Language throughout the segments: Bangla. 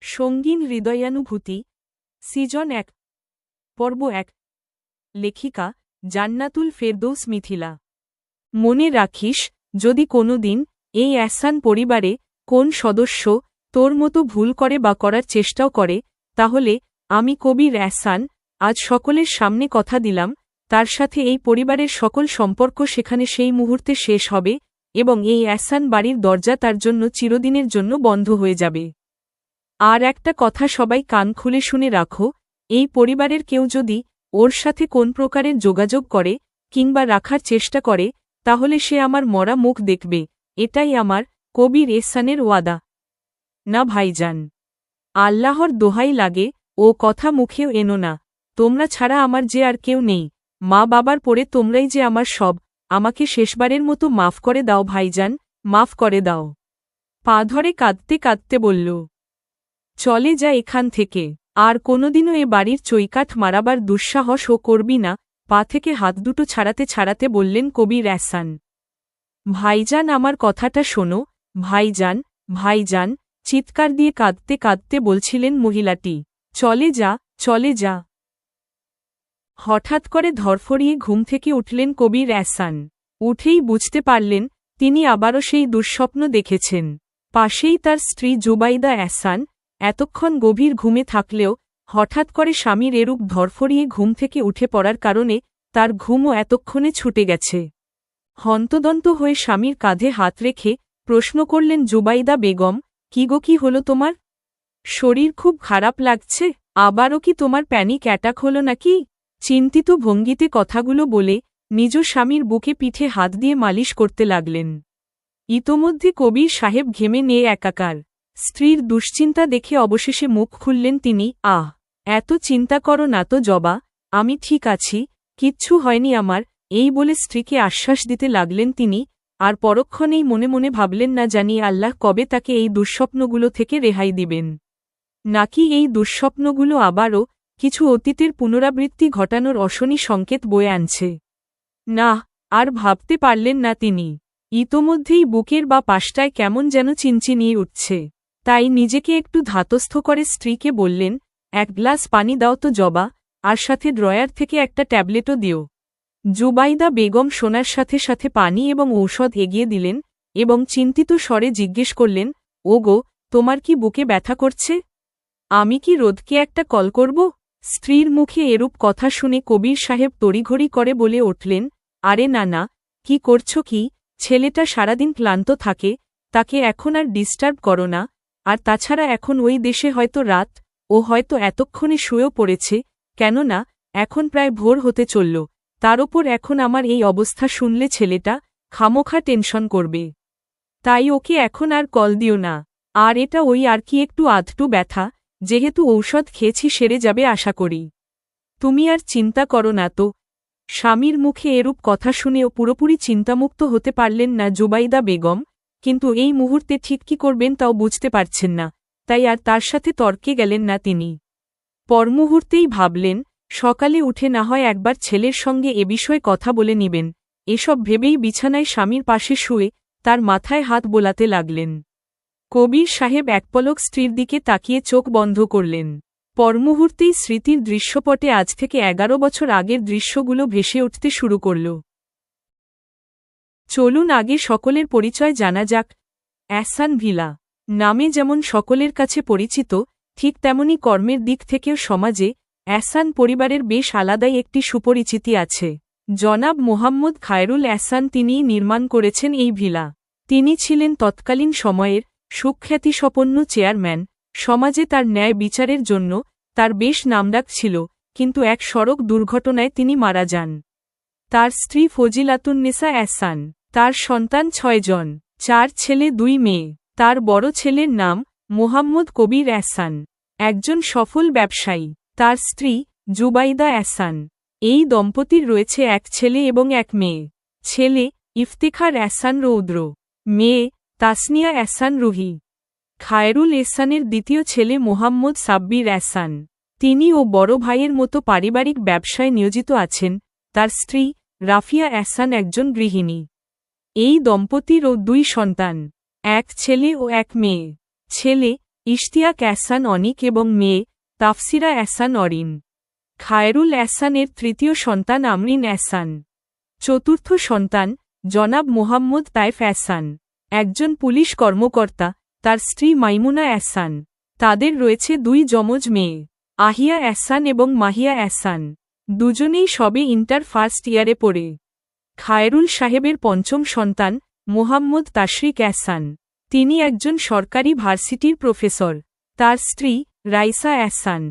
সঙ্গীন হৃদয়ানুভূতি সিজন ১ পর্ব ১ লেখিকা জান্নাতুল ফেরদৌস মিথিলা। মনে রাখিস, যদি কোনোদিন এই এহসান পরিবারে কোন সদস্য তোর মতো ভুল করে বা করার চেষ্টাও করে, তাহলে আমি কবির এহসান আজ সকলের সামনে কথা দিলাম, তার সাথে এই পরিবারের সকল সম্পর্ক সেখানে সেই মুহূর্তে শেষ হবে এবং এই এহসান বাড়ির দরজা তার জন্য চিরদিনের জন্য বন্ধ হয়ে যাবে। আর একটা কথা সবাই কান খুলে শুনে রাখো, এই পরিবারের কেউ যদি ওর সাথে কোন প্রকারের যোগাযোগ করে কিংবা রাখার চেষ্টা করে, তাহলে সে আমার মরা মুখ দেখবে। এটাই আমার কবির এহসানের ওয়াদা। না ভাইজান, আল্লাহর দোহাই লাগে, ও কথা মুখেও এনো না। তোমরা ছাড়া আমার যে আর কেউ নেই, মা বাবার পরে তোমরাই যে আমার সব। আমাকে শেষবারের মতো মাফ করে দাও ভাইজান, মাফ করে দাও। পা ধরে কাঁদতে কাঁদতে বলল, চলে যা এখান থেকে, আর কোনোদিনও এ বাড়ির চৈকাঠ মারাবার দুঃসাহসও করবি না। পা থেকে হাত দুটো ছাড়াতে ছাড়াতে বললেন কবির এহসান। ভাইজান, আমার কথাটা শোনো ভাইজান, ভাইজান, চিৎকার দিয়ে কাঁদতে কাঁদতে বলছিলেন মহিলাটি। চলে যা, চলে যা। হঠাৎ করে ধরফরিয়ে ঘুম থেকে উঠলেন কবির এহসান। উঠেই বুঝতে পারলেন তিনি আবারও সেই দুঃস্বপ্ন দেখেছেন। পাশেই তার স্ত্রী জুবাইদা এহসান এতক্ষণ গভীর ঘুমে থাকলেও হঠাৎ করে স্বামীর এরূপ ধরফরিয়ে ঘুম থেকে উঠে পড়ার কারণে তার ঘুমও এতক্ষণে ছুটে গেছে। হন্তদন্ত হয়ে স্বামীর কাঁধে হাত রেখে প্রশ্ন করলেন জুবাইদা বেগম, কি গো, কি হলো তোমার? শরীর খুব খারাপ লাগছে? আবারও কি তোমার প্যানিক অ্যাটাক হলো নাকি? চিন্তিত ভঙ্গিতে কথাগুলো বলে নিজ স্বামীর বুকে পিঠে হাত দিয়ে মালিশ করতে লাগলেন। ইতোমধ্যে কবির সাহেব ঘেমে নিয়ে একাকার। স্ত্রীর দুশ্চিন্তা দেখে অবশেষে মুখ খুললেন তিনি। এত চিন্তা করো না তো জবা, আমি ঠিক আছি, কিচ্ছু হয়নি আমার, এই বলে স্ত্রীকে আশ্বাস দিতে লাগলেন তিনি। আর পরক্ষণেই মনে মনে ভাবলেন, না জানি আল্লাহ কবে তাকে এই দুঃস্বপ্নগুলো থেকে রেহাই দিবেন, নাকি এই দুঃস্বপ্নগুলো আবারও কিছু অতীতের পুনরাবৃত্তি ঘটানোর অশনি সংকেত বয়ে আনছে। না, আর ভাবতে পারলেন না তিনি। ইতোমধ্যেই বুকের বা পাশটায় কেমন যেন চিনচিনিয়ে উঠছে। তাই নিজেকে একটু ধাতস্থ করে স্ত্রীকে বললেন, এক গ্লাস পানি দাও তো জবা, আর সাথে ড্রয়ার থেকে একটা ট্যাবলেটও দিও। জুবাইদা বেগম শোনার সাথে সাথে পানি এবং ঔষধ এগিয়ে দিলেন এবং চিন্তিত স্বরে জিজ্ঞেস করলেন, ওগো, তোমার কি বুকে ব্যথা করছে? আমি কি রোদকে একটা কল করব? স্ত্রীর মুখে এরূপ কথা শুনে কবির সাহেব তড়িঘড়ি করে বলে উঠলেন, আরে না না, কি করছো কি? ছেলেটা সারাদিন ক্লান্ত থাকে, তাকে এখন আর ডিস্টার্ব করো না। আর তাছাড়া এখন ওই দেশে হয়তো রাত, ও হয়তো এতক্ষণে শুয়েও পড়েছে, কেননা এখন প্রায় ভোর হতে চলল। তার ওপর এখন আমার এই অবস্থা শুনলে ছেলেটা খামোখা টেনশন করবে। তাই ওকে এখন আর কল দিও না। আর এটা ওই আর কি একটু আধটু ব্যথা, যেহেতু ঔষধ খেয়েছি সেরে যাবে আশা করি। তুমি আর চিন্তা করো না তো। স্বামীর মুখে এরূপ কথা শুনেও পুরোপুরি চিন্তামুক্ত হতে পারলেন না জুবাইদা বেগম, কিন্তু এই মুহূর্তে ঠিক কি করবেন তাও বুঝতে পারছেন না, তাই আর তার সাথে তর্কে গেলেন না তিনি। পরমুহূর্তেই ভাবলেন, সকালে উঠে না হয় একবার ছেলের সঙ্গে এ বিষয়ে কথা বলে নিবেন। এসব ভেবেই বিছানায় স্বামীর পাশে শুয়ে তার মাথায় হাত বোলাতে লাগলেন। কবির সাহেব একপলক স্ত্রীর দিকে তাকিয়ে চোখ বন্ধ করলেন। পরমুহূর্তেই স্মৃতির দৃশ্যপটে আজ থেকে ১১ বছর আগের দৃশ্যগুলো ভেসে উঠতে শুরু করল। চলুন আগে সকলের পরিচয় জানা যাক। এহসান ভিলা নামে যেমন সকলের কাছে পরিচিত, ঠিক তেমনি কর্মের দিক থেকেও সমাজে এহসান পরিবারের বেশ আলাদাই একটি সুপরিচিতি আছে। জনাব মোহাম্মদ খায়রুল এহসান তিনিই নির্মাণ করেছেন এই ভিলা। তিনি ছিলেন তৎকালীন সময়ের সুখ্যাতিসম্পন্ন চেয়ারম্যান। সমাজে তার ন্যায় বিচারের জন্য তার বেশ নামডাক ছিল, কিন্তু এক সড়ক দুর্ঘটনায় তিনি মারা যান। তার স্ত্রী ফজিলাতুন্নেসা এহসান, তার সন্তান ৬ জন, ৪ ছেলে ২ মেয়ে। তার বড় ছেলের নাম মোহাম্মদ কবির এহসান, একজন সফল ব্যবসায়ী। তার স্ত্রী জুবাইদা এহসান। এই দম্পতির রয়েছে এক ছেলে এবং এক মেয়ে। ছেলে ইফতিখার এহসান রৌদ্র, মেয়ে তাসনিয়া এহসান রুহি। খায়রুল এহসানের দ্বিতীয় ছেলে মোহাম্মদ সাব্বির এহসান। তিনি ও বড় ভাইয়ের মতো পারিবারিক ব্যবসায় নিয়োজিত আছেন। তার স্ত্রী রাফিয়া এহসান একজন গৃহিণী। এই দম্পতির ও 2 সন্তান, এক ছেলে ও এক মেয়ে। ছেলে ইশতিয়াক এহসান অনিক এবং মেয়ে তাফসিরা এহসান অরিন। খায়রুল এহসানের তৃতীয় সন্তান আমরিন এহসান। চতুর্থ সন্তান জনাব মোহাম্মদ তায়েফ এহসান, একজন পুলিশ কর্মকর্তা, তার স্ত্রী মাইমুনা এহসান। তাদের রয়েছে দুই যমজ মেয়ে, আহিয়া এহসান এবং মাহিয়া এহসান। দুজনেই সবে ইন্টার ফার্স্ট ইয়ারে পড়ে। খায়রুল সাহেবের পঞ্চম সন্তান মোহাম্মদ তাশরিক এহসান। তিনি একজন সরকারি ভার্সিটির প্রফেসর। তার স্ত্রী রাইসা এহসান।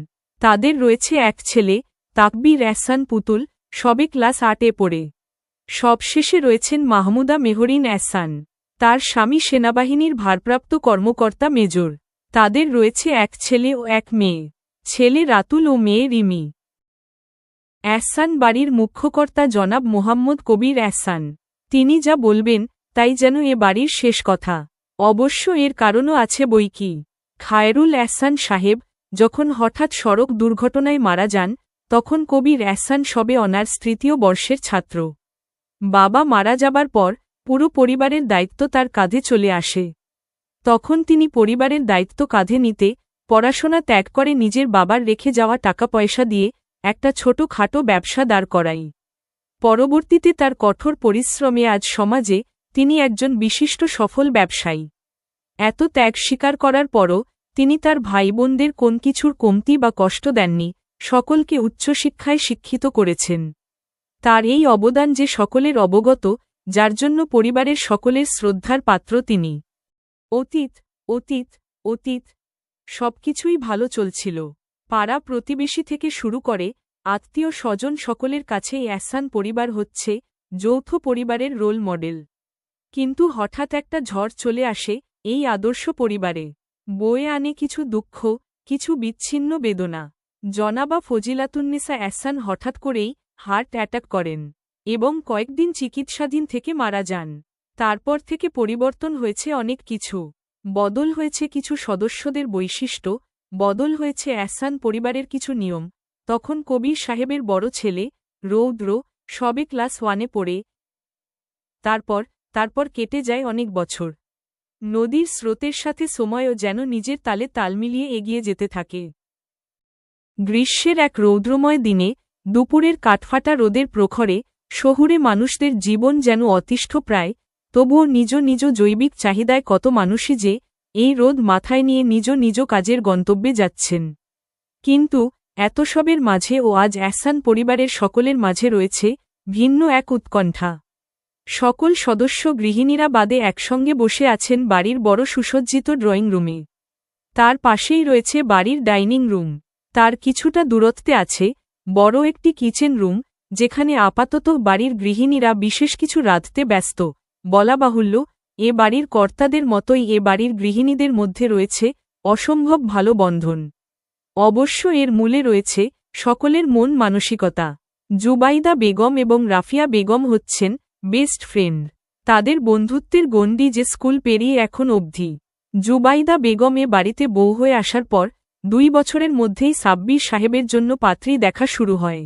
তাদের রয়েছে এক ছেলে তাকবীর এহসান পুতুল, সবে ক্লাস 8-এ পড়ে। সবশেষে রয়েছেন মাহমুদা মেহরিন এহসান। তার স্বামী সেনাবাহিনীর ভারপ্রাপ্ত কর্মকর্তা মেজর। তাদের রয়েছে এক ছেলে ও এক মেয়ে, ছেলে রাতুল ও মেয়ে রিমি। এহসান বাড়ির মুখ্যকর্তা জনাব মোহাম্মদ কবির এহসান। তিনি যা বলবেন তাই যেন এ বাড়ির শেষ কথা। অবশ্য এর কারণও আছে বইকি। খায়রুল এহসান সাহেব যখন হঠাৎ সড়ক দুর্ঘটনায় মারা যান, তখন কবির এহসান সবে অনার্স 3য় বর্ষের ছাত্র। বাবা মারা যাবার পর পুরো পরিবারের দায়িত্ব তার কাঁধে চলে আসে। তখন তিনি পরিবারের দায়িত্ব কাঁধে নিতে পড়াশোনা ত্যাগ করে নিজের বাবার রেখে যাওয়া টাকা পয়সা দিয়ে একটা ছোটখাটো ব্যবসা দাঁড় করাই। পরবর্তীতে তার কঠোর পরিশ্রমে আজ সমাজে তিনি একজন বিশিষ্ট সফল ব্যবসায়ী। এত ত্যাগ স্বীকার করার পরও তিনি তার ভাই বোনদের কোন কিছুর কমতি বা কষ্ট দেননি, সকলকে উচ্চশিক্ষায় শিক্ষিত করেছেন। তার এই অবদান যে সকলের অবগত, যার জন্য পরিবারের সকলের শ্রদ্ধার পাত্র তিনি। অতীত অতীত অতীত সবকিছুই ভালো চলছিল। পাড়া প্রতিবেশী থেকে শুরু করে আত্মীয় স্বজন সকলের কাছেই এহসান পরিবার হচ্ছে যৌথ পরিবারের রোল মডেল। কিন্তু হঠাৎ একটা ঝড় চলে আসে এই আদর্শ পরিবারে। বয়ে আনে কিছু দুঃখ, কিছু বিচ্ছিন্ন বেদনা। জনাবা ফজিলাতুন্নেসা এহসান হঠাৎ করেই হার্ট অ্যাটাক করেন এবং কয়েকদিন চিকিৎসাধীন থেকে মারা যান। তারপর থেকে পরিবর্তন হয়েছে অনেক কিছু। বদল হয়েছে কিছু সদস্যদের বৈশিষ্ট্য, বদল হয়েছে এহসান পরিবারের কিছু নিয়ম। তখন কবির সাহেবের বড় ছেলে রৌদ্র সবে ক্লাস 1-এ পড়ে। তারপর কেটে যায় অনেক বছর। নদীর স্রোতের সাথে সময়ও যেন নিজের তালে তাল মিলিয়ে এগিয়ে যেতে থাকে। গ্রীষ্মের এক রৌদ্রময় দিনে দুপুরের কাঠফাটা রোদের প্রখরে শহুরে মানুষদের জীবন যেন অতিষ্ঠ প্রায়, তবুও নিজ নিজ জৈবিক চাহিদায় কত মানুষই যে এই রোদ মাথায় নিয়ে নিজ নিজ কাজের গন্তব্যে যাচ্ছেন। কিন্তু এত সবের মাঝেও আজ এহসান পরিবারের সকলের মাঝে রয়েছে ভিন্ন এক উৎকণ্ঠা। সকল সদস্য গৃহিণীরা বাদে একসঙ্গে বসে আছেন বাড়ির বড় সুসজ্জিত ড্রয়িং রুমে। তার পাশেই রয়েছে বাড়ির ডাইনিং রুম। তার কিছুটা দূরত্বে আছে বড় একটি কিচেন রুম, যেখানে আপাতত বাড়ির গৃহিণীরা বিশেষ কিছু রাঁধতে ব্যস্ত। বলা বাহুল্য, এ বাড়ির কর্তাদের মতোই এ বাড়ির গৃহিণীদের মধ্যে রয়েছে অসম্ভব ভালো বন্ধন। অবশ্য এর মূলে রয়েছে সকলের মন মানসিকতা। জুবাইদা বেগম এবং রাফিয়া বেগম হচ্ছেন বেস্ট ফ্রেন্ড। তাদের বন্ধুত্বের গণ্ডি যে স্কুল পেরিয়ে এখন অবধি। জুবাইদা বেগম এ বাড়িতে বউ হয়ে আসার পর 2 বছরের মধ্যেই সাব্বির সাহেবের জন্য পাত্রী দেখা শুরু হয়।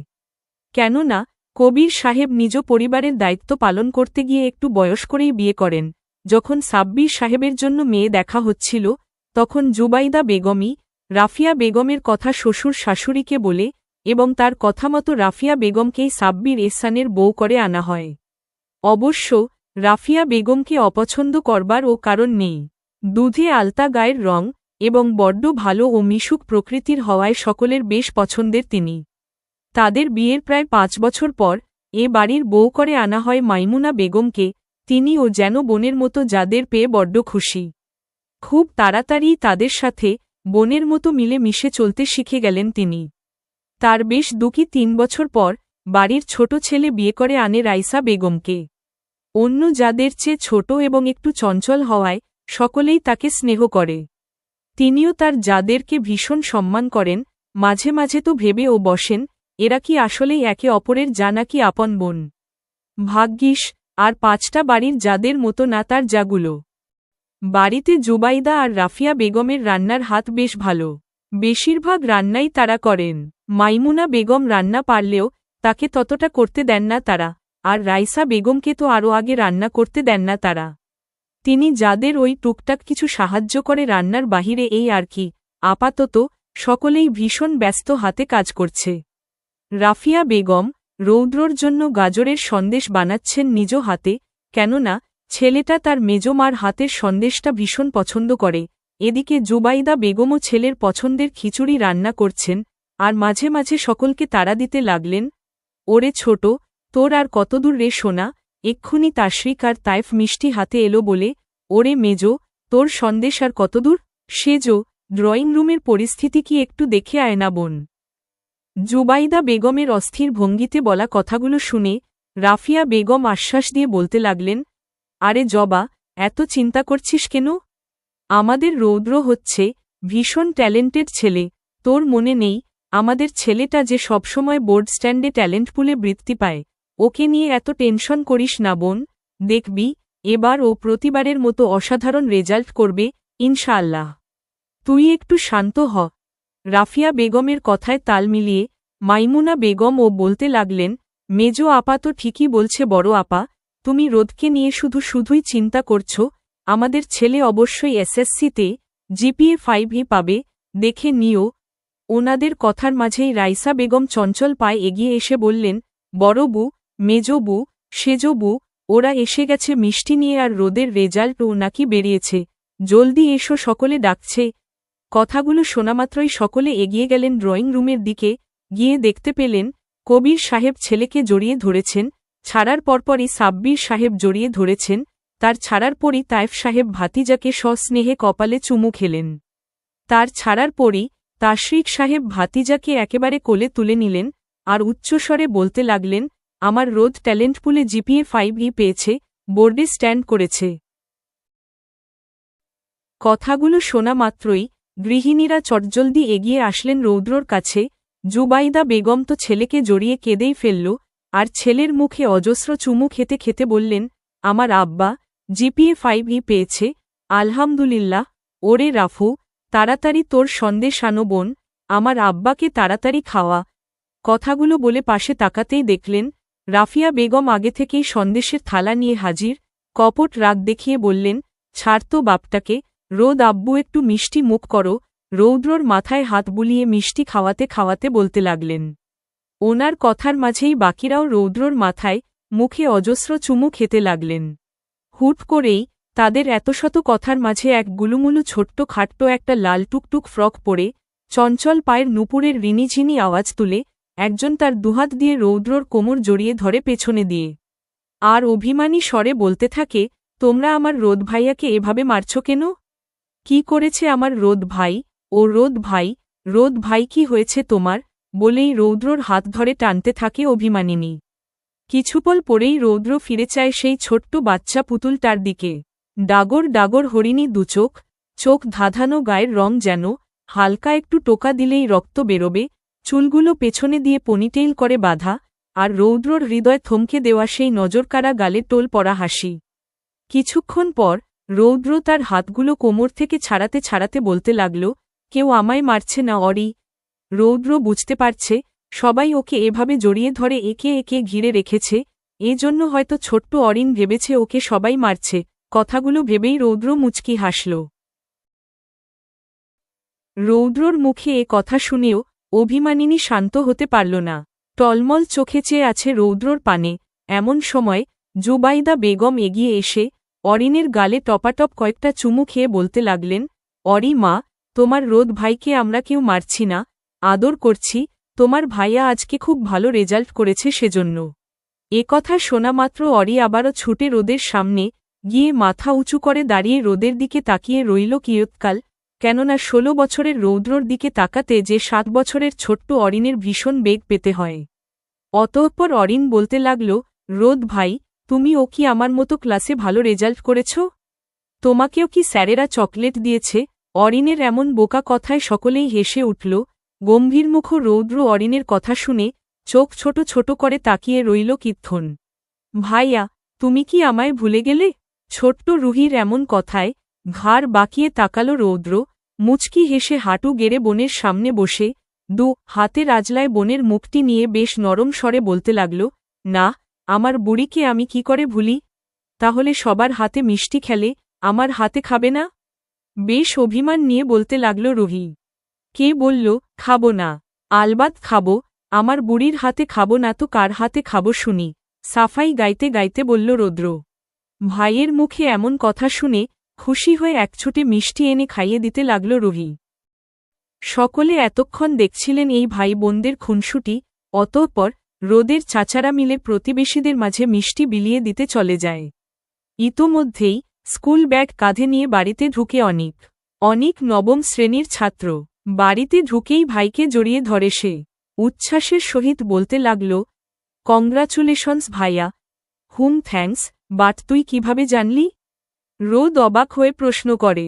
কেননা কবির সাহেব নিজ পরিবারের দায়িত্ব পালন করতে গিয়ে একটু বয়স করেই বিয়ে করেন। যখন সাব্বির সাহেবের জন্য মেয়ে দেখা হচ্ছিল, তখন জুবাইদা বেগমই রাফিয়া বেগমের কথা শ্বশুর শাশুড়িকে বলে এবং তার কথামতো রাফিয়া বেগমকেই সাব্বির এহসানের বউ করে আনা হয়। অবশ্য রাফিয়া বেগমকে অপছন্দ করবার ও কারণ নেই। দুধে আলতা গায়ের রং এবং বড্ড ভালো ও মিশুক প্রকৃতির হওয়ায় সকলের বেশ পছন্দের তিনি। তাদের বিয়ের প্রায় 5 বছর পর এ বাড়ির বউ করে আনা হয় মাইমুনা বেগমকে। তিনিও যেন বোনের মতো যাদের পেয়ে বড্ড খুশি। খুব তাড়াতাড়ি তাদের সাথে বোনের মতো মিলে মিশে চলতে শিখে গেলেন তিনি। তার বেশ 2-3 বছর পর বাড়ির ছোট ছেলে বিয়ে করে আনে রাইসা বেগমকে। অন্য যাদের চেয়ে ছোট এবং একটু চঞ্চল হওয়ায় সকলেই তাকে স্নেহ করে। তিনিও তার যাদেরকে ভীষণ সম্মান করেন। মাঝে মাঝে তো ভেবে ও বসেন, এরা কি আসলেই একে অপরের যা নাকি আপন বোন। ভাগ্যিস আর 5টা বাড়ির যাদের মতো না তার যাগুলো। বাড়িতে জুবাইদা আর রাফিয়া বেগমের রান্নার হাত বেশ ভালো। বেশিরভাগ রান্নাই তারা করেন। মাইমুনা বেগম রান্না পারলেও তাকে ততটা করতে দেন না তারা, আর রাইসা বেগমকে তো আরও আগে রান্না করতে দেন না তারা। তিনি যাদের ওই টুকটাক কিছু সাহায্য করে রান্নার বাহিরে, এই আর কি। আপাতত সকলেই ভীষণ ব্যস্ত হাতে কাজ করছে। রাফিয়া বেগম রৌদ্রর জন্য গাজরের সন্দেশ বানাচ্ছেন নিজ হাতে, কেননা ছেলেটা তার মেজমার হাতের সন্দেশটা ভীষণ পছন্দ করে। এদিকে জুবাইদা বেগমও ছেলের পছন্দের খিচুড়ি রান্না করছেন, আর মাঝে মাঝে সকলকে তাড়া দিতে লাগলেন, ওরে ছোট, তোর আর কতদূর রে সোনা। এক্ষুনি তাশরিক আর তাইফ মিষ্টি হাতে এলো বলে, ওরে মেজো, তোর সন্দেশ আর কতদূর। সেজো, ড্রয়িং রুমের পরিস্থিতি কি একটু দেখে আয় না বোন। জুবাইদা বেগমের অস্থির ভঙ্গিতে বলা কথাগুলো শুনে রাফিয়া বেগম আশ্বাস দিয়ে বলতে লাগলেন, আরে জবা, এত চিন্তা করছিস কেন? আমাদের রৌদ্র হচ্ছে ভীষণ ট্যালেন্টেড ছেলে, তোর মনে নেই আমাদের ছেলেটা যে সবসময় বোর্ড স্ট্যান্ডে ট্যালেন্ট পুলে বৃত্তি পায়? ওকে নিয়ে এত টেনশন করিস না বোন, দেখবি এবার ও প্রতিবারের মতো অসাধারণ রেজাল্ট করবে ইনশাআল্লাহ। তুই একটু শান্ত হ। রাফিয়া বেগমের কথায় তাল মিলিয়ে মাইমুনা বেগম ও বলতে লাগলেন, মেজো আপা তো ঠিকই বলছে বড় আপা, তুমি রোদকে নিয়ে শুধুই চিন্তা করছ। আমাদের ছেলে অবশ্যই এসএসসিতে জিপিএ 5 পাবে, দেখে নিও। ওনাদের কথার মাঝেই রাইসা বেগম চঞ্চল পায়ে এগিয়ে এসে বললেন, বড় বু, মেজো বু, সেজো বু, ওরা এসে গেছে মিষ্টি নিয়ে, আর রোদের রেজাল্টও নাকি বেরিয়েছে, জলদি এসো সকলে ডাকছে। কথাগুলো শোনামাত্রই সকলে এগিয়ে গেলেন ড্রয়িং রুমের দিকে। গিয়ে দেখতে পেলেন কবির সাহেব ছেলেকে জড়িয়ে ধরেছেন, ছাড়ার পরপরই সাব্বির সাহেব জড়িয়ে ধরেছেন, তার ছাড়ার পরই তাইফ সাহেব ভাতিজাকে সস্নেহে কপালে চুমু খেলেন, তার ছাড়ার পরই তাশরিক সাহেব ভাতিজাকে একেবারে কোলে তুলে নিলেন, আর উচ্চস্বরে বলতে লাগলেন, আমার রোদ ট্যালেন্ট পুলে জিপিএ 5 পেয়েছে, বোর্ডে স্ট্যান্ড করেছে। কথাগুলো শোনা মাত্রই গৃহিণীরা চটজলদি এগিয়ে আসলেন রৌদ্রর কাছে। জুবাইদা বেগম তো ছেলেকে জড়িয়ে কেঁদেই ফেলল, আর ছেলের মুখে অজস্র চুমু খেতে খেতে বললেন, আমার আব্বা জিপিএ 5 পেয়েছে, আলহামদুলিল্লাহ। ওরে রাফু, তাড়াতাড়ি তোর সন্দেশ আনো বোন, আমার আব্বাকে তাড়াতাড়ি খাওয়া। কথাগুলো বলে পাশে তাকাতেই দেখলেন রাফিয়া বেগম আগে থেকেই সন্দেশের থালা নিয়ে হাজির। কপট রাগ দেখিয়ে বললেন, ছাড় তো বাপটাকে, রোদ আব্বু একটু মিষ্টি মুখ করো। রৌদ্রর মাথায় হাত বুলিয়ে মিষ্টি খাওয়াতে খাওয়াতে বলতে লাগলেন। ওনার কথার মাঝেই বাকিরাও রৌদ্রর মাথায় মুখে অজস্র চুমু খেতে লাগলেন। হুট করেই তাদের এতশত কথার মাঝে এক গুলুমুলু ছোট্ট খাট্ট একটা লাল টুকটুক ফ্রক পরে চঞ্চল পায়ের নুপুরের রিনিঝিনি আওয়াজ তুলে একজন তার দুহাত দিয়ে রৌদ্রর কোমর জড়িয়ে ধরে পেছনে দিয়ে, আর অভিমানী স্বরে বলতে থাকে, তোমরা আমার রোদ ভাইয়াকে এভাবে মারছ কেন? কি করেছে আমার রোদ ভাই? ও রোদ ভাই, রোদ ভাই কি হয়েছে তোমার? বলেই রৌদ্রর হাত ধরে টানতে থাকে অভিমানিনী। কিছুপল পরেই রৌদ্র ফিরে চায় সেই ছোট্ট বাচ্চা পুতুলটার দিকে। ডাগর ডাগর হরিণী দুচোখ, চোখ ধাঁধানো, গায়ের রং যেন হালকা একটু টোকা দিলেই রক্ত বেরোবে, চুলগুলো পেছনে দিয়ে পনিটেইল করে বাঁধা, আর রৌদ্রর হৃদয় থমকে দেওয়া সেই নজরকাড়া গালে টোল পড়া হাসি। কিছুক্ষণ পর রৌদ্র তার হাতগুলো কোমর থেকে ছাড়াতে ছাড়াতে বলতে লাগল, কেউ আমায় মারছে না অরি। রৌদ্র বুঝতে পারছে সবাই ওকে এভাবে জড়িয়ে ধরে একে একে ঘিরে রেখেছে, এজন্য হয়তো ছোট্ট অরিন ভেবেছে ওকে সবাই মারছে। কথাগুলো ভেবেই রৌদ্র মুচকি হাসল। রৌদ্রর মুখে এ কথা শুনেও অভিমানিনী শান্ত হতে পারল না, টলমল চোখে চেয়ে আছে রৌদ্রর পানে। এমন সময় জুবাইদা বেগম এগিয়ে এসে অরিনের গালে টপাটপ কয়েকটা চুমু খেয়ে বলতে লাগলেন, অরি মা, তোমার রোদ ভাইকে আমরা কেউ মারছি না, আদর করছি, তোমার ভাইয়া আজকে খুব ভালো রেজাল্ট করেছে সেজন্য। এ কথা শোনামাত্র অরি আবারও ছুটে রোদের সামনে গিয়ে মাথা উঁচু করে দাঁড়িয়ে রোদের দিকে তাকিয়ে রইল কিয়ৎকাল, কেননা 16 বছরের রৌদ্রর দিকে তাকাতে যে 7 বছরের ছোট্ট অরিনের ভীষণ বেগ পেতে হয়। অতঃপর অরিন বলতে লাগল, রোদ ভাই, তুমি ও কি আমার মতো ক্লাসে ভালো রেজাল্ট করেছ? তোমাকেও কি স্যারেরা চকলেট দিয়েছে? অরিনের এমন বোকা কথায় সকলেই হেসে উঠল। গম্ভীরমুখ রৌদ্র অরিনের কথা শুনে চোখ ছোট ছোট করে তাকিয়ে রইল কিক্ষণ। ভাইয়া, তুমি কি আমায় ভুলে গেলে? ছোট্ট রুহির এমন কথায় ঘাড় বাঁকিয়ে তাকালো রৌদ্র, মুচকি হেসে হাঁটু গেড়ে বোনের সামনে বসে হাতে রাজলায় বোনের মুখটি নিয়ে বেশ নরম স্বরে বলতে লাগল, না, আমার বুড়িকে আমি কি করে ভুলি? তাহলে সবার হাতে মিষ্টি খেলে, আমার হাতে খাবে না? বেশ অভিমান নিয়ে বলতে লাগল রুহি। কে বলল খাবো না? আলবাত খাবো, আমার বুড়ির হাতে খাবো না তো কার হাতে খাবো শুনি, সাফাই গাইতে গাইতে বলল রৌদ্র। ভাইয়ের মুখে এমন কথা শুনে খুশি হয়ে একছুটে মিষ্টি এনে খাইয়ে দিতে লাগল রুহি। সকলে এতক্ষণ দেখছিলেন এই ভাই বোনদের খুনসুটি, অতঃপর রোদের চাচারা মিলে প্রতিবেশীদের মাঝে মিষ্টি বিলিয়ে দিতে চলে যায়। ইতোমধ্যেই স্কুল ব্যাগ কাঁধে নিয়ে বাড়িতে ঢুকে অনিক নবম শ্রেণীর ছাত্র। বাড়িতে ঢুকেই ভাইকে জড়িয়ে ধরে সে উচ্ছ্বাসের সহিত বলতে লাগল, কংগ্রাচুলেশনস ভাইয়া। হুম থ্যাঙ্কস, বাট তুই কিভাবে জানলি? রোদ অবাক হয়ে প্রশ্ন করে।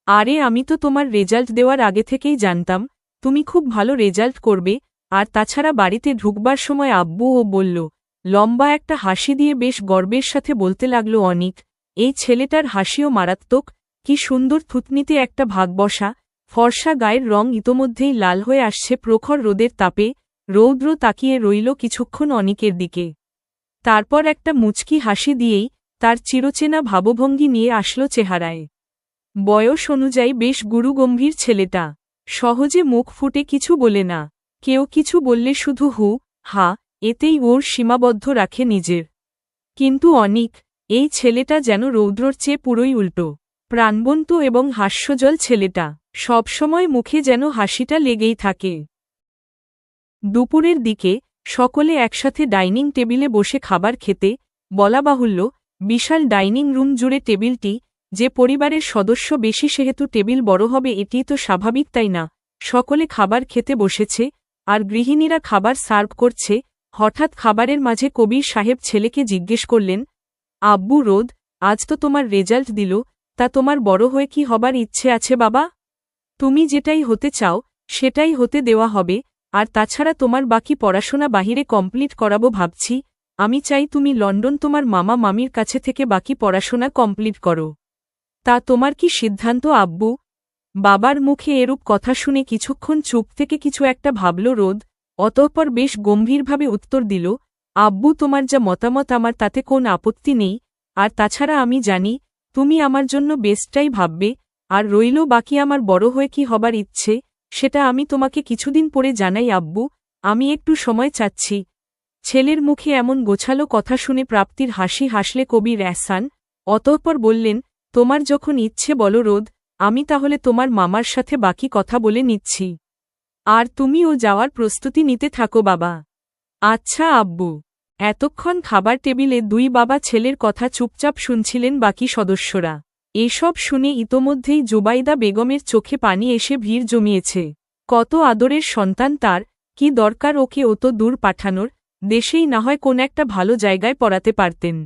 আরে আমি তো তোমার রেজাল্ট দেওয়ার আগে থেকেই জানতাম তুমি খুব ভালো রেজাল্ট করবে, আর তাছাড়া বাড়িতে ঢুকবার সময় আব্বুও বলল। লম্বা একটা হাসি দিয়ে বেশ গর্বের সাথে বলতে লাগল অনিক। এই ছেলেটার হাসিও মারাত্মক, কি সুন্দর থুতনিতে একটা ভাগ বসা, ফর্সা গায়ের রং ইতোমধ্যেই লাল হয়ে আসছে প্রখর রোদের তাপে। রৌদ্র তাকিয়ে রইল কিছুক্ষণ অনিকের দিকে, তারপর একটা মুচকি হাসি দিয়েই তার চিরচেনা ভাবভঙ্গি নিয়ে আসলো চেহারায়। বয়স অনুযায়ী বেশ গুরুগম্ভীর ছেলেটা, সহজে মুখ ফুটে কিছু বলে না, কেউ কিছু বললে শুধু হু হা এতেই ওর সীমাবদ্ধ রাখে নিজের। কিন্তু অনিক, এই ছেলেটা যেন রৌদ্রর চেয়ে পুরোই উল্টো, প্রাণবন্ত এবং হাস্যজল ছেলেটা, সবসময় মুখে যেন হাসিটা লেগেই থাকে। দুপুরের দিকে সকলে একসাথে ডাইনিং টেবিলে বসে খাবার খেতে, বলা বাহুল্য বিশাল ডাইনিং রুম জুড়ে টেবিলটি, যে পরিবারের সদস্য বেশি সেহেতু টেবিল বড় হবে এটি তো স্বাভাবিক তাই না। সকলে খাবার খেতে বসেছে, আর গৃহিণীরা খাবার সার্ভ করছে। হঠাৎ খাবারের মাঝে কবির সাহেব ছেলেকে জিজ্ঞেস করলেন, আব্বু রোদ, আজ তো তোমার রেজাল্ট দিল, তা তোমার বড় হয়ে কি হবার ইচ্ছে আছে বাবা? তুমি যেটাই হতে চাও সেটাই হতে দেওয়া হবে, আর তাছাড়া তোমার বাকি পড়াশোনা বাহিরে কমপ্লিট করাবো ভাবছি। আমি চাই তুমি লন্ডন তোমার মামা মামির কাছে থেকে বাকি পড়াশোনা কমপ্লিট করো। তা তোমার কি সিদ্ধান্ত আব্বু? বাবার মুখে এরূপ কথা শুনে কিছুক্ষণ চুপ থেকে কিছু একটা ভাবল রোদ, অতঃপর বেশ গম্ভীরভাবে উত্তর দিল, আব্বু তোমার যা মতামত আমার তাতে কোন আপত্তি নেই, আর তাছাড়া আমি জানি তুমি আমার জন্য বেস্টটাই ভাববে, আর রইল বাকি আমার বড় হয়ে কি হবার ইচ্ছে সেটা আমি তোমাকে কিছুদিন পরে জানাই আব্বু, আমি একটু সময় চাচ্ছি। ছেলের মুখে এমন গোছালো কথা শুনে প্রাপ্তির হাসি হাসলে কবির এহসান, অতঃপর বললেন, তোমার যখন ইচ্ছে বলো রোদ, আমি তাহলে তোমার মামার সাথে বাকি কথা বলে নিচ্ছি, আর তুমিও যাওয়ার প্রস্তুতি নিতে থাকো বাবা। আচ্ছা আব্বু। এতক্ষণ খাবার টেবিলে দুই বাবা ছেলের কথা চুপচাপ শুনছিলেন বাকি সদস্যরা। এসব শুনে ইতোমধ্যেই জুবাইদা বেগমের চোখে পানি এসে ভিড় জমিয়েছে। কত আদরের সন্তান তার, কি দরকার ওকে অত দূর পাঠানোর, দেশেই না হয় কোন একটা ভালো জায়গায় পড়াতে পারতেন।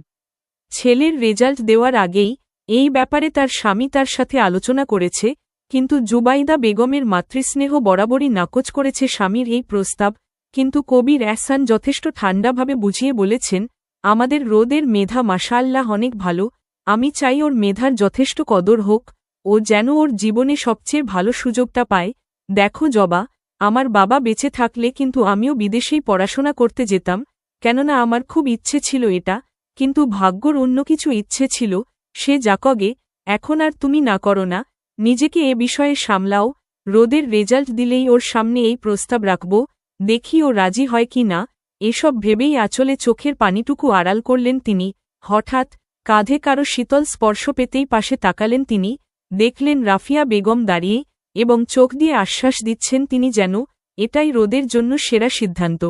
ছেলের রেজাল্ট দেওয়ার আগেই এই ব্যাপারে তার স্বামী তার সাথে আলোচনা করেছে, কিন্তু জুবাইদা বেগমের মাতৃস্নেহ বরাবরই নাকচ করেছে স্বামীর এই প্রস্তাব। কিন্তু কবির এহসান যথেষ্ট ঠান্ডাভাবে বুঝিয়ে বলেছেন, আমাদের রোদের মেধা মাশাআল্লাহ অনেক ভালো, আমি চাই ওর মেধার যথেষ্ট কদর হোক, ও যেন ওর জীবনে সবচেয়ে ভালো সুযোগটা পায়। দেখো জবা, আমার বাবা বেঁচে থাকলে কিন্তু আমিও বিদেশেই পড়াশোনা করতে যেতাম, কেননা আমার খুব ইচ্ছে ছিল এটা, কিন্তু ভাগ্যর অন্য কিছু ইচ্ছে ছিল, সে যাকগে, এখন আর তুমি না করো না, নিজেকে এ বিষয়ে সামলাও। রোদের রেজাল্ট দিলেই ওর সামনে এই প্রস্তাব রাখব, দেখি ও রাজি হয় কি না। এসব ভেবেই আঁচলে চোখের পানিটুকু আড়াল করলেন তিনি। হঠাৎ কাঁধে কারো শীতল স্পর্শ পেতেই পাশে তাকালেন তিনি, দেখলেন রাফিয়া বেগম দাঁড়িয়ে, এবং চোখ দিয়ে আশ্বাস দিচ্ছেন তিনি যেন এটাই রোদের জন্য সেরা সিদ্ধান্ত।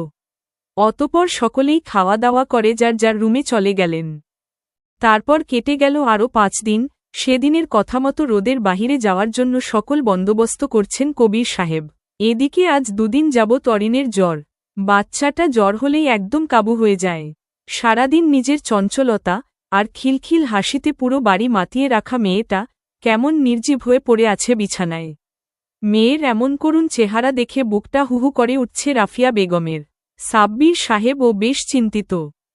অতপর সকলেই খাওয়া দাওয়া করে যার যার রুমে চলে গেলেন। তারপর কেটে গেল আরও 5 দিন। সেদিনের কথামতো রোদের বাহিরে যাওয়ার জন্য সকল বন্দোবস্ত করছেন কবির সাহেব। এদিকে আজ 2 দিন যাবৎ অরিনের জ্বর। বাচ্চাটা জ্বর হলেই একদম কাবু হয়ে যায়। সারাদিন নিজের চঞ্চলতা আর খিলখিল হাসিতে পুরো বাড়ি মাতিয়ে রাখা মেয়েটা কেমন নির্জীব হয়ে পড়ে আছে বিছানায়। মেয়ের এমন করুণ চেহারা দেখে বুকটা হুহু করে উঠছে রাফিয়া বেগমের। সাব্বির সাহেবও বেশ চিন্তিত,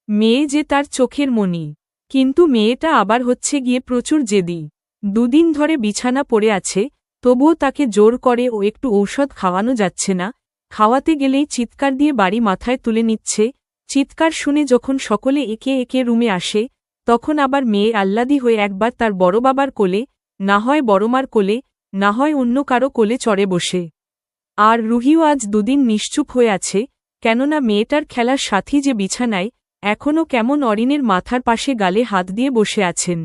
মেয়ে যে তার চোখের মণি, কিন্তু মেয়েটা আবার হচ্ছে গিয়ে প্রচুর জেদি। 2 দিন ধরে বিছানা পড়ে আছে, তবুও তাকে জোর করে ও একটু ঔষধ খাওয়ানো যাচ্ছে না। খাওয়াতে গেলেই চিৎকার দিয়ে বাড়ি মাথায় তুলে নিচ্ছে। চিৎকার শুনে যখন সকলে একে একে রুমে আসে, তখন আবার মেয়ে আহ্লাদি হয়ে একবার তার বড় বাবার কোলে, না হয় বড়মার কোলে, না হয় অন্য কারো কোলে চড়ে বসে। আর রুহিও আজ দুদিন নিশ্চুপ হয়ে আছে, কেননা মেয়েটার খেলার সাথী যে বিছানায় এখনও কেমন অরিনের মাথার পাশে গালে হাত দিয়ে বসে আছেন।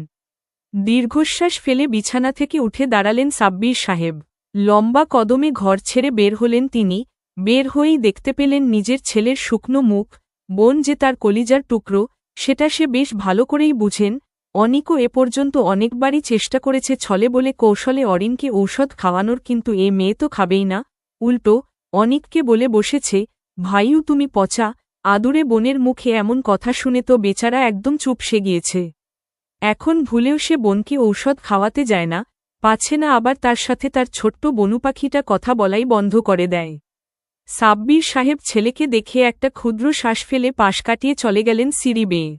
দীর্ঘশ্বাস ফেলে বিছানা থেকে উঠে দাঁড়ালেন সাব্বির সাহেব। লম্বা কদমে ঘর ছেড়ে বের হলেন তিনি। বের হয়েই দেখতে পেলেন নিজের ছেলের শুকনো মুখ। বোন যে তার কলিজার টুকরো, সেটা সে বেশ ভালো করেই বুঝেন। অনিকও এ পর্যন্ত অনেকবারই চেষ্টা করেছে ছলে বলে কৌশলে অরিনকে ঔষধ খাওয়ানোর, কিন্তু এ মেয়ে তো খাবেই না। উল্টো অনিককে বলে বসেছে, ভাইও তুমি পচা। আদুরে বোনের মুখে এমন কথা শুনে তো বেচারা একদম চুপসে গিয়েছে। এখন ভুলেও সে বোনকে ঔষধ খাওয়াতে যায় না, পাচ্ছে না আবার তার সাথে তার ছোট্ট বনুপাখিটা কথা বলাই বন্ধ করে দেয়। সাব্বির সাহেব ছেলেকে দেখে একটা ক্ষুদ্র শ্বাস ফেলে পাশ কাটিয়ে চলে গেলেন সিঁড়ি বেয়ে।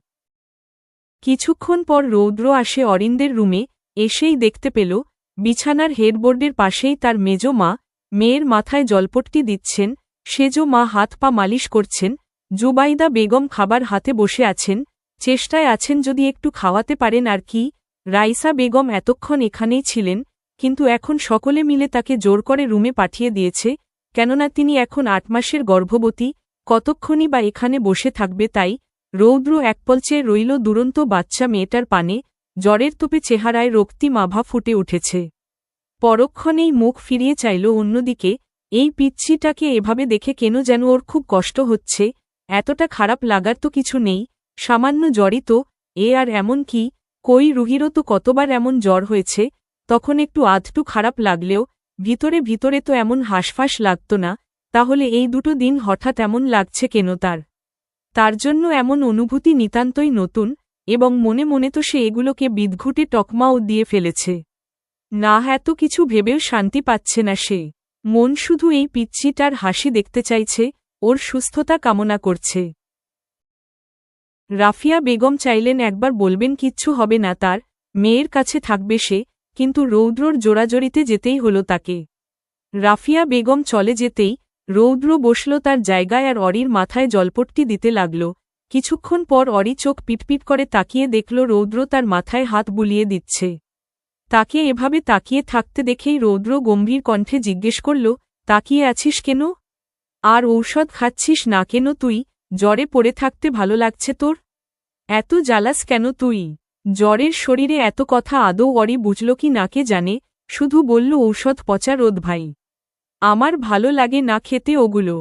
কিছুক্ষণ পর রৌদ্র আসে অরিনদের রুমে। এসেই দেখতে পেল বিছানার হেডবোর্ডের পাশেই তার মেজ মা মেয়ের মাথায় জলপট্টি দিচ্ছেন। সেজ মা হাত পা মালিশ করছেন। জুবাইদা বেগম খাবার হাতে বসে আছেন, চেষ্টায় আছেন যদি একটু খাওয়াতে পারেন আর কি। রাইসা বেগম এতক্ষণ এখানেই ছিলেন, কিন্তু এখন সকলে মিলে তাকে জোর করে রুমে পাঠিয়ে দিয়েছে, কেননা তিনি এখন ৮ মাসের গর্ভবতী। কতক্ষণই বা এখানে বসে থাকবে, তাই রৌদ্র একপল চেয়ে রইল দুরন্ত বাচ্চা মেয়েটার পানে। জ্বরের তোপে চেহারায় রক্তিম আভা ফুটে উঠেছে। পরক্ষণেই মুখ ফিরিয়ে চাইল অন্যদিকে। এই পিচ্ছিটাকে এভাবে দেখে কেন যেন ওর খুব কষ্ট হচ্ছে। এতটা খারাপ লাগার তো কিছু নেই, সামান্য জ্বরই তো, এ আর এমন কি। কই রুহিরও তো কতবার এমন জ্বর হয়েছে, তখন একটু আধটু খারাপ লাগলেও ভিতরে ভিতরে তো এমন হাঁসফাঁস লাগত না। তাহলে এই দুটো দিন হঠাৎ এমন লাগছে কেন তার জন্য এমন অনুভূতি নিতান্তই নতুন, এবং মনে মনে তো সে এগুলোকে বিদঘুটে টকমাও দিয়ে ফেলেছে। না, এত কিছু ভেবেও শান্তি পাচ্ছে না সে। মন শুধু এই পিচ্ছিটার হাসি দেখতে চাইছে, ওর সুস্থতা কামনা করছে। রাফিয়া বেগম চাইলেন একবার বলবেন কিচ্ছু হবে না, তার মেয়ের কাছে থাকবে সে, কিন্তু রৌদ্রর জোরাজোরিতে যেতেই হল তাকে। রাফিয়া বেগম চলে যেতেই রৌদ্র বসল তার জায়গায় আর অরির মাথায় জলপট্টি দিতে লাগল। কিছুক্ষণ পর অরি চোখ পিটপিট করে তাকিয়ে দেখল রৌদ্র তার মাথায় হাত বুলিয়ে দিচ্ছে। তাকে এভাবে তাকিয়ে থাকতে দেখেই রৌদ্র গম্ভীর কণ্ঠে জিজ্ঞেস করল, তাকিয়ে আছিস কেন? আর ঔষধ খাচ্ছিস না কেন তুই? জ্বরে পড়ে থাকতে ভালো লাগছে তোর? এত জ্বালাস কেন তুই? জ্বরের শরীরে এত কথা আদৌ অরি বুঝল কি না কে জানে, শুধু বলল ঔষধ পচা রোদ ভাই। আমার ভালো লাগে না খেতে ওগুলো।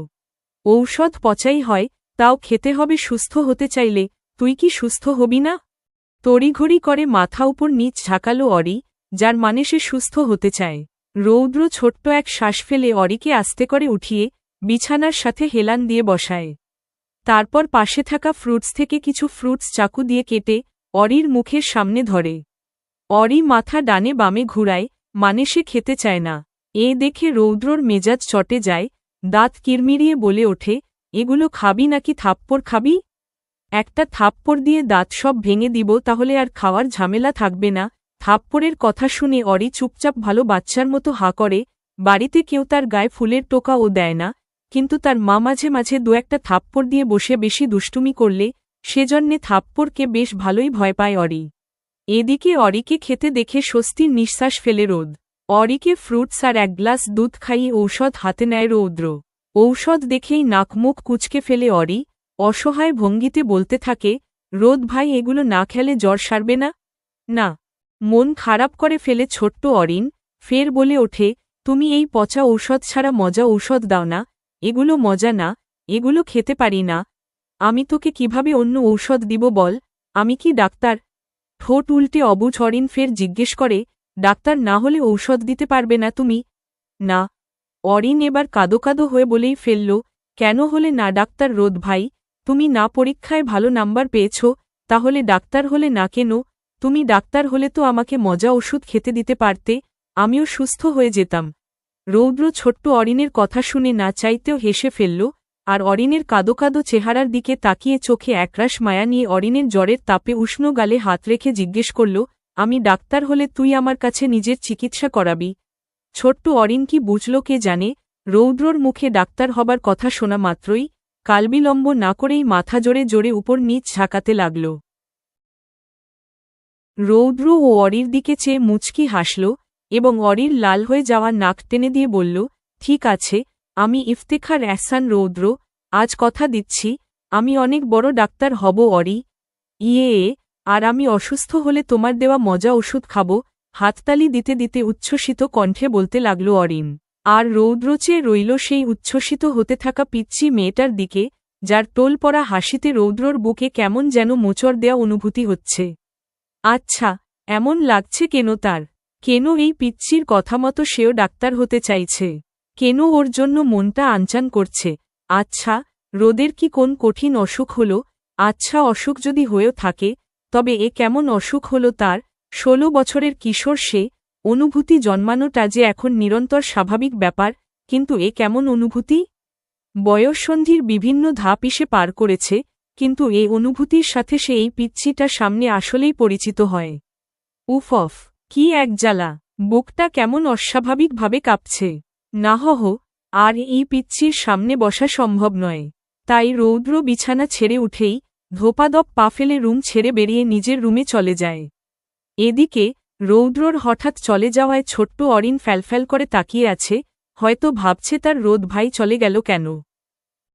ঔষধ পচাই হয়, তাও খেতে হবে সুস্থ হতে চাইলে। তুই কি সুস্থ হবি না? তড়িঘড়ি করে মাথা উপর নিচ ঝাঁকালো অরি, যার মানে সে সুস্থ হতে চায়। রৌদ্র ছোট্ট এক শ্বাস ফেলে অরিকে আস্তে করে উঠিয়ে বিছানার সাথে হেলান দিয়ে বসায়। তারপর পাশে থাকা ফ্রুটস থেকে কিছু ফ্রুটস চাকু দিয়ে কেটে অরির মুখের সামনে ধরে। অরি মাথা ডানে বামে ঘুরায়, মানে সে খেতে চায় না। এ দেখে রৌদ্রর মেজাজ চটে যায়, দাঁত কিরমিরিয়ে বলে ওঠে, এগুলো খাবি নাকি থাপ্পড় খাবি? একটা থাপ্পড় দিয়ে দাঁত সব ভেঙে দিব, তাহলে আর খাওয়ার ঝামেলা থাকবে না। থাপ্পড়ের কথা শুনে অরি চুপচাপ ভালো বাচ্চার মতো হা করে। বাড়িতে কেউ তার গায়ে ফুলের টোকাও দেয় না, কিন্তু তার মা মাঝে মাঝে দু একটা থাপ্পড় দিয়ে বসে বেশি দুষ্টুমি করলে সেজন্যে থাপ্পড়কে বেশ ভালোই ভয় পায় অরি। এদিকে অরিকে খেতে দেখে স্বস্তির নিঃশ্বাস ফেলে রোদ। অরিকে ফ্রুটস আর এক গ্লাস দুধ খাইয়ে ঔষধ হাতে নেয় রৌদ্র। ঔষধ দেখেই নাক মুখ কুঁচকে ফেলে অরি, অসহায় ভঙ্গিতে বলতে থাকে, রোদ ভাই এগুলো না খেলে জ্বর সারবে না? না। মন খারাপ করে ফেলে ছোট্ট অরিন, ফের বলে ওঠে, তুমি এই পচা ঔষধ ছাড়া মজা ঔষধ দাও না। এগুলো মজা না, এগুলো খেতে পারি না। আমি তোকে কিভাবে অন্য ঔষধ দিব বল? আমি কি ডাক্তার? ঠোঁট উল্টে অবুঝ অরিন ফের জিজ্ঞেস করে, ডাক্তার না হলে ঔষধ দিতে পারবে না তুমি? না। অরিন এবার কাদো কাদো হয়ে বলেই ফেলল, কেন হলে না ডাক্তার রোদ ভাই? তুমি না পরীক্ষায় ভালো নাম্বার পেয়েছ, তাহলে ডাক্তার হলে না কেন? তুমি ডাক্তার হলে তো আমাকে মজা ওষুধ খেতে দিতে পারতে, আমিও সুস্থ হয়ে যেতাম। রৌদ্র ছোট্ট অরিনের কথা শুনে না চাইতেও হেসে ফেলল, আর অরিনের কাদো কাদো চেহারার দিকে তাকিয়ে চোখে একরাশ মায়া নিয়ে অরিনের জ্বরের তাপে উষ্ণ গালে হাত রেখে জিজ্ঞেস করল, আমি ডাক্তার হলে তুই আমার কাছে নিজের চিকিৎসা করাবি? ছোট্ট অরিন কি বুঝল কে জানে, রৌদ্রর মুখে ডাক্তার হবার কথা শোনা মাত্রই কালবিলম্ব না করেই মাথা জোরে জোরে উপর নিচ ঝাঁকাতে লাগল। রৌদ্র ও অরির দিকে চেয়ে মুচকি হাসল এবং অরির লাল হয়ে যাওয়া নাক টেনে দিয়ে বলল, ঠিক আছে, আমি ইফতেখার এহসান রৌদ্র, আজ কথা দিচ্ছি আমি অনেক বড় ডাক্তার হব অরি। আর আমি অসুস্থ হলে তোমার দেওয়া মজা ওষুধ খাব, হাততালি দিতে দিতে উচ্ছ্বসিত কণ্ঠে বলতে লাগল অরিন। আর রৌদ্র চেয়ে রইল সেই উচ্ছ্বসিত হতে থাকা পিচ্চি মেয়েটার দিকে, যার টোল পড়া হাসিতে রৌদ্রর বুকে কেমন যেন মোচড় দেয়া অনুভূতি হচ্ছে। আচ্ছা, এমন লাগছে কেন তার? কেন এই পিচ্চির কথা মতো সেও ডাক্তার হতে চাইছে? কেন ওর জন্য মনটা আনচান করছে? আচ্ছা, রোদের কি কোন কঠিন অসুখ হল? আচ্ছা, অসুখ যদি হয়েও থাকে, তবে এ কেমন অসুখ হল তার? 16 বছরের কিশোর সে, অনুভূতি জন্মানোটা যে এখন নিরন্তর স্বাভাবিক ব্যাপার, কিন্তু এ কেমন অনুভূতি? বয়ঃসন্ধির বিভিন্ন ধাপ এসে পার করেছে, কিন্তু এই অনুভূতির সাথে সে এই পিচ্চিটা সামনে আসলেই পরিচিত হয়। উফ, কি এক জ্বালা! বুকটা কেমন অস্বাভাবিকভাবে কাঁপছে। নাহহ, আর এই পিচ্চির সামনে বসা সম্ভব নয়। তাই রৌদ্র বিছানা ছেড়ে উঠেই ধোপাদপ পা ফেলে রুম ছেড়ে বেরিয়ে নিজের রুমে চলে যায়। এদিকে রৌদ্রর হঠাৎ চলে যাওয়ায় ছোট্ট অরিন ফ্যালফ্যাল করে তাকিয়ে আছে, হয়তো ভাবছে তার রোদ ভাই চলে গেল কেন।